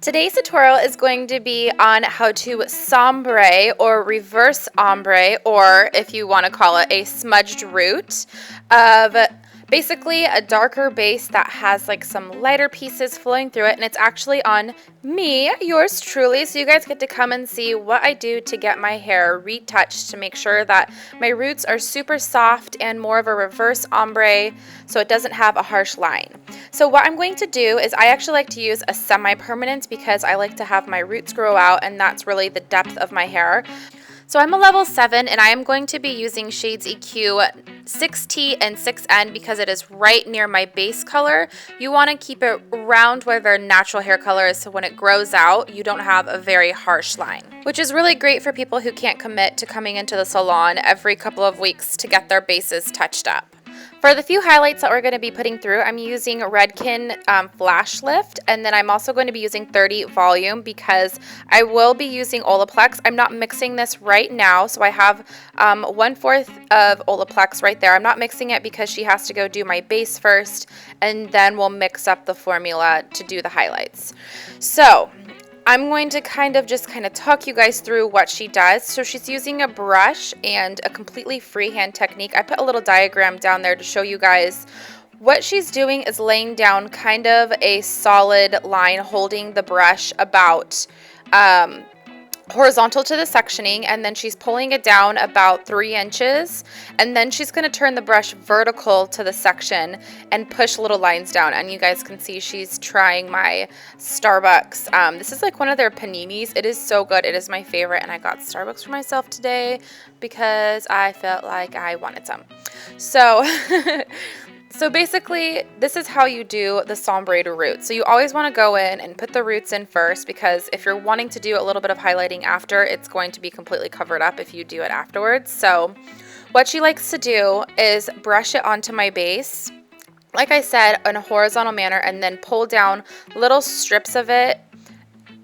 Today's tutorial is going to be on how to sombre or reverse ombre, or if you want to call it a smudged root of basically a darker base that has like some lighter pieces flowing through it, and it's actually on me, yours truly, so you guys get to come and see what I do to get my hair retouched to make sure that my roots are super soft and more of a reverse ombre so it doesn't have a harsh line. So what I'm going to do is I actually like to use a semi-permanent because I like to have my roots grow out, and that's really the depth of my hair. So I'm a level 7 and I am going to be using shades EQ 6T and 6N because it is right near my base color. You want to keep it around where their natural hair color is so when it grows out you don't have a very harsh line, which is really great for people who can't commit to coming into the salon every couple of weeks to get their bases touched up. For the few highlights that we're going to be putting through, I'm using Redken Flash Lift, and then I'm also going to be using 30 Volume because I will be using Olaplex. I'm not mixing this right now, so I have 1/4 of Olaplex right there. I'm not mixing it because she has to go do my base first, and then we'll mix up the formula to do the highlights. So I'm going to kind of talk you guys through what she does. So she's using a brush and a completely freehand technique. I put a little diagram down there to show you guys what she's doing is laying down kind of a solid line, holding the brush about horizontal to the sectioning, and then she's pulling it down about 3 inches, and then she's going to turn the brush vertical to the section and push little lines down. And you guys can see she's trying my Starbucks. This is like one of their paninis. It is so good. It is my favorite, and I got Starbucks for myself today because I felt like I wanted some. So basically, this is how you do the sombre to root. So you always want to go in and put the roots in first, because if you're wanting to do a little bit of highlighting after, it's going to be completely covered up if you do it afterwards. So what she likes to do is brush it onto my base, like I said, in a horizontal manner, and then pull down little strips of it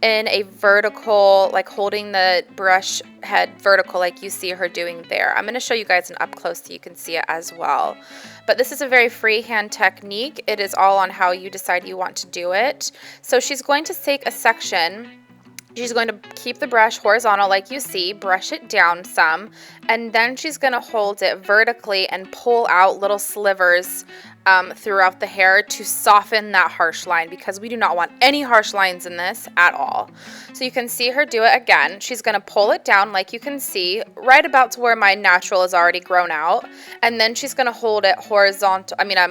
in a vertical, like holding the brush head vertical like you see her doing there. I'm going to show you guys an up close so you can see it as well. But this is a very freehand technique. It is all on how you decide you want to do it. So she's going to take a section. She's going to keep the brush horizontal like you see, brush it down some, and then she's going to hold it vertically and pull out little slivers throughout the hair to soften that harsh line, because we do not want any harsh lines in this at all. So you can see her do it again. She's going to pull it down like you can see, right about to where my natural is already grown out, and then she's going to hold it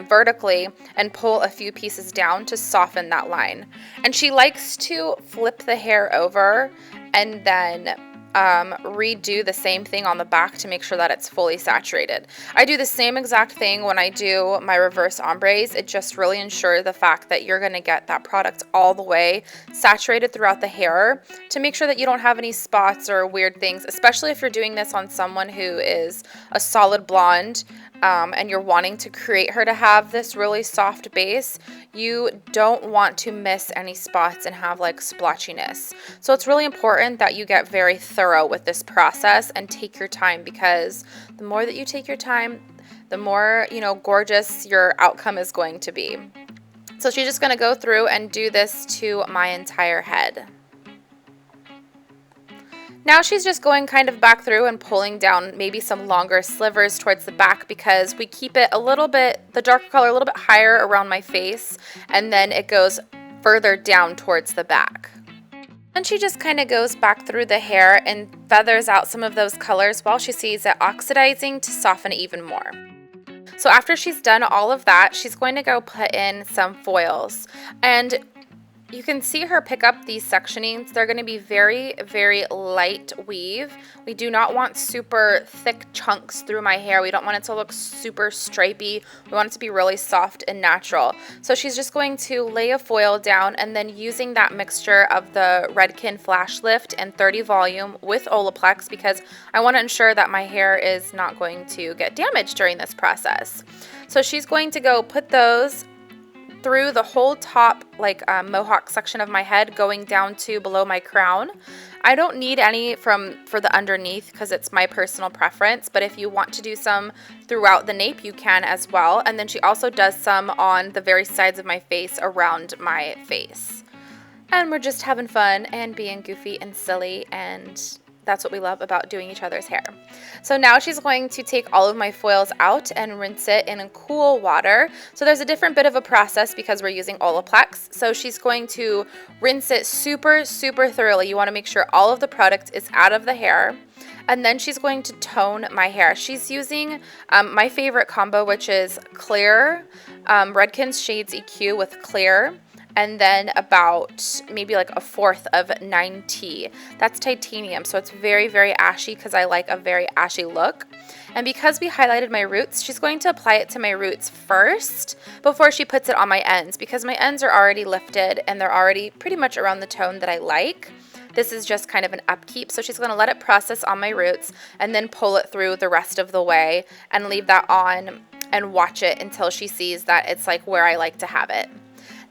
vertically and pull a few pieces down to soften that line. And she likes to flip the hair over and then redo the same thing on the back to make sure that it's fully saturated. I do the same exact thing when I do my reverse ombres. It just really ensures the fact that you're going to get that product all the way saturated throughout the hair to make sure that you don't have any spots or weird things, especially if you're doing this on someone who is a solid blonde and you're wanting to create her to have this really soft base. You don't want to miss any spots and have like splotchiness. So it's really important that you get very thorough with this process and take your time, because the more that you take your time, the more, gorgeous your outcome is going to be. So she's just going to go through and do this to my entire head. Now she's just going kind of back through and pulling down maybe some longer slivers towards the back, because we keep it a little bit, the darker color, a little bit higher around my face, and then it goes further down towards the back. And she just kind of goes back through the hair and feathers out some of those colors while she sees it oxidizing to soften it even more. So after she's done all of that, she's going to go put in some foils. And you can see her pick up these sectionings. They're going to be very, very light weave. We do not want super thick chunks through my hair. We don't want it to look super stripy. We want it to be really soft and natural. So she's just going to lay a foil down, and then using that mixture of the Redken Flash Lift and 30 Volume with Olaplex, because I want to ensure that my hair is not going to get damaged during this process. So she's going to go put those through the whole top mohawk section of my head, going down to below my crown. I don't need any for the underneath because it's my personal preference, but if you want to do some throughout the nape, you can as well. And then she also does some on the very sides of my face, around my face. And we're just having fun and being goofy and silly, and that's what we love about doing each other's hair. So now she's going to take all of my foils out and rinse it in cool water. So there's a different bit of a process because we're using Olaplex. So she's going to rinse it super, super thoroughly. You want to make sure all of the product is out of the hair. And then she's going to tone my hair. She's using my favorite combo, which is Clear, Redken's Shades EQ with Clear, and then about maybe like a fourth of 9T. That's titanium, so it's very, very ashy because I like a very ashy look. And because we highlighted my roots, she's going to apply it to my roots first before she puts it on my ends, because my ends are already lifted and they're already pretty much around the tone that I like. This is just kind of an upkeep, so she's going to let it process on my roots and then pull it through the rest of the way and leave that on and watch it until she sees that it's like where I like to have it.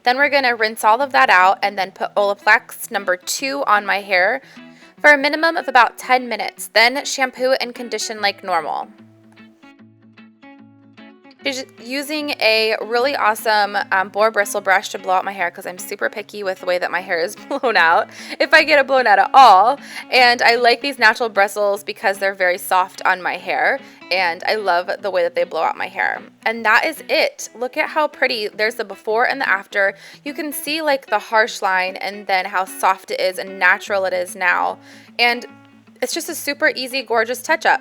Then we're going to rinse all of that out and then put Olaplex number 2 on my hair for a minimum of about 10 minutes. Then shampoo and condition like normal. She's using a really awesome boar bristle brush to blow out my hair because I'm super picky with the way that my hair is blown out, if I get it blown out at all. And I like these natural bristles because they're very soft on my hair, and I love the way that they blow out my hair. And that is it. Look at how pretty. There's the before and the after. You can see like the harsh line and then how soft it is and natural it is now. And it's just a super easy, gorgeous touch-up.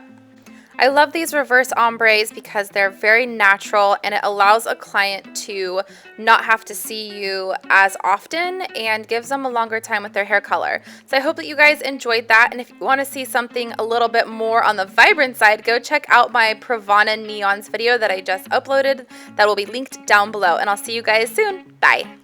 I love these reverse ombres because they're very natural and it allows a client to not have to see you as often and gives them a longer time with their hair color. So I hope that you guys enjoyed that, and if you want to see something a little bit more on the vibrant side, go check out my Pravana neons video that I just uploaded. That will be linked down below, and I'll see you guys soon. Bye!